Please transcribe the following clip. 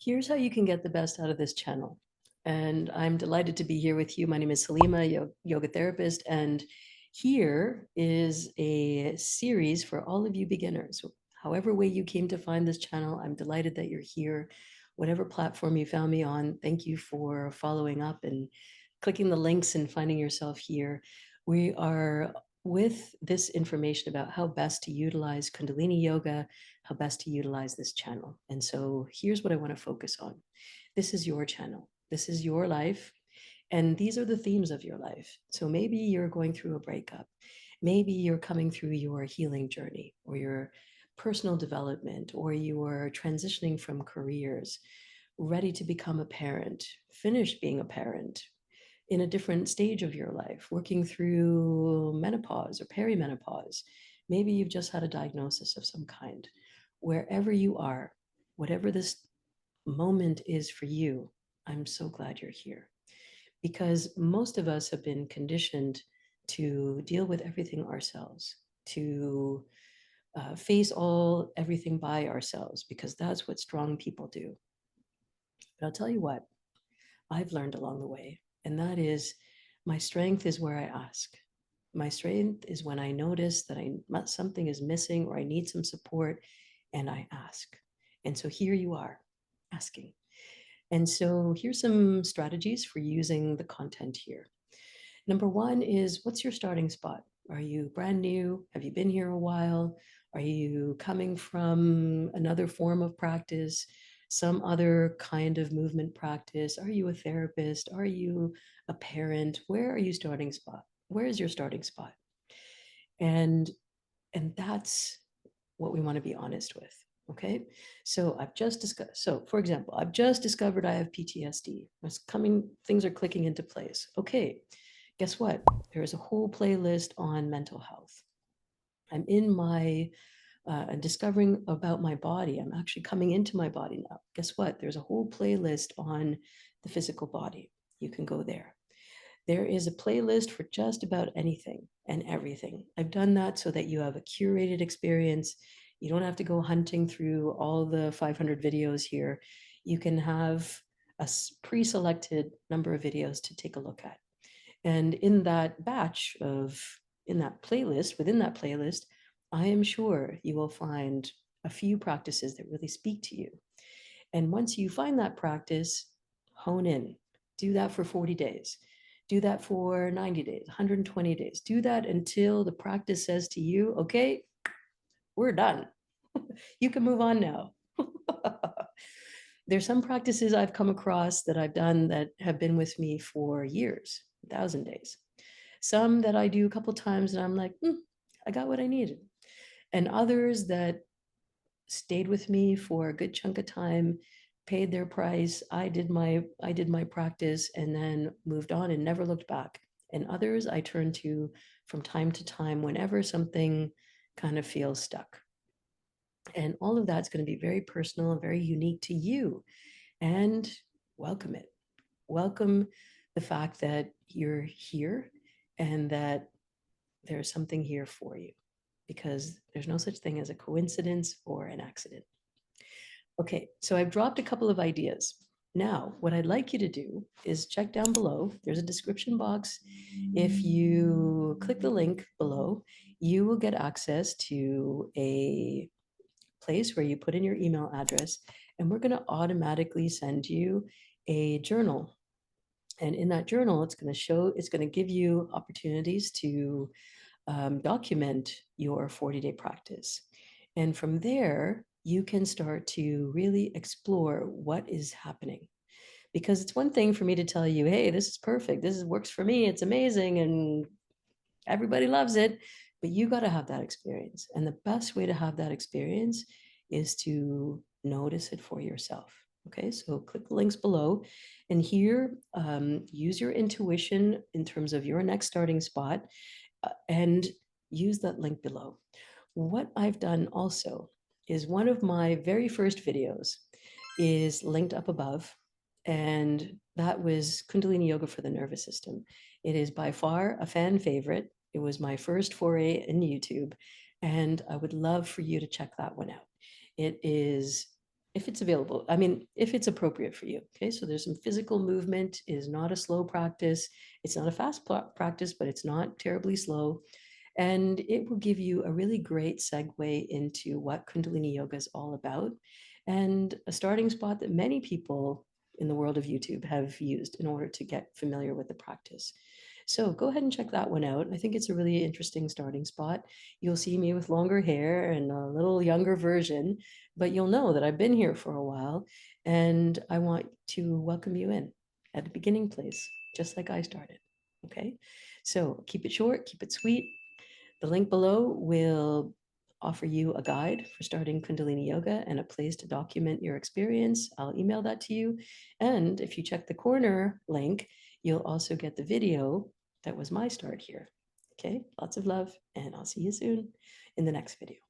Here's how you can get the best out of this channel. And I'm delighted to be here with you. My name is Salima, yoga therapist, and here is a series for all of you beginners. However way you came to find this channel, I'm delighted that you're here. Whatever platform you found me on, thank you for following up and clicking the links and finding yourself here. We are with this information about how best to utilize Kundalini Yoga, how best to utilize this channel. And so here's what I want to focus on. This is your channel. This is your life. And these are the themes of your life. So maybe you're going through a breakup. Maybe you're coming through your healing journey or your personal development, or you are transitioning from careers, ready to become a parent, finished being a parent, in a different stage of your life, working through menopause or perimenopause. Maybe you've just had a diagnosis of some kind. Wherever you are, whatever this moment is for you, I'm so glad you're here because most of us have been conditioned to deal with everything ourselves, to face everything by ourselves, because that's what strong people do. But I'll tell you what, I've learned along the way, and that is my strength is where I ask. My strength is when I notice that something is missing or I need some support, and I ask. And so here you are asking. And so here's some strategies for using the content here. Number one is, what's your starting spot? Are you brand new? Have you been here a while? Are you coming from another form of practice, some other kind of movement practice? Are you a therapist? Are you a parent? Where are you starting spot? Where is your starting spot? And and that's what we want to be honest with. Okay. So I've just discussed, so for example, I've just discovered I have PTSD. It's coming, things are clicking into place. Okay. Guess what? There's a whole playlist on mental health. I'm in my discovering about my body. I'm actually coming into my body now. Guess what? There's a whole playlist on the physical body. You can go there. There is a playlist for just about anything and everything. I've done that so that you have a curated experience. You don't have to go hunting through all the 500 videos here. You can have a pre-selected number of videos to take a look at. And in that batch of, in that playlist, within that playlist, I am sure you will find a few practices that really speak to you. And once you find that practice, hone in. Do that for 40 days. Do that for 90 days, 120 days. Do that until the practice says to you, okay, we're done. You can move on now. There's some practices I've come across that I've done that have been with me for years, 1,000 days. Some that I do a couple times and I'm like, I got what I needed. And others that stayed with me for a good chunk of time, paid their price. I did my practice and then moved on and never looked back. And others I turn to from time to time whenever something kind of feels stuck. And all of that's going to be very personal and very unique to you. And welcome it. Welcome the fact that you're here and that there's something here for you, because there's no such thing as a coincidence or an accident. Okay, so I've dropped a couple of ideas. Now, what I'd like you to do is check down below. There's a description box. If you click the link below, you will get access to a place where you put in your email address, and we're going to automatically send you a journal. And in that journal, it's going to give you opportunities to document your 40-day practice. And from there, you can start to really explore what is happening. Because it's one thing for me to tell you, hey, this is perfect. Works for me. It's amazing. And everybody loves it. But you got to have that experience. And the best way to have that experience is to notice it for yourself. Okay, so click the links below. And here, use your intuition in terms of your next starting spot, and use that link below. What I've done also is one of my very first videos is linked up above, and that was Kundalini Yoga for the nervous system. It is by far a fan favorite. It was my first foray in YouTube, and I would love for you to check that one out. It is if it's available. I mean, if it's appropriate for you. Okay, so there's some physical movement. It is not a slow practice. It's not a fast practice, but it's not terribly slow. And it will give you a really great segue into what Kundalini Yoga is all about, and a starting spot that many people in the world of YouTube have used in order to get familiar with the practice. So go ahead and check that one out. I think it's a really interesting starting spot. You'll see me with longer hair and a little younger version, but you'll know that I've been here for a while, and I want to welcome you in at the beginning place, just like I started. Okay, so keep it short, keep it sweet. The link below will offer you a guide for starting Kundalini Yoga and a place to document your experience. I'll email that to you. And if you check the corner link, you'll also get the video that was my start here. Okay, lots of love, and I'll see you soon in the next video.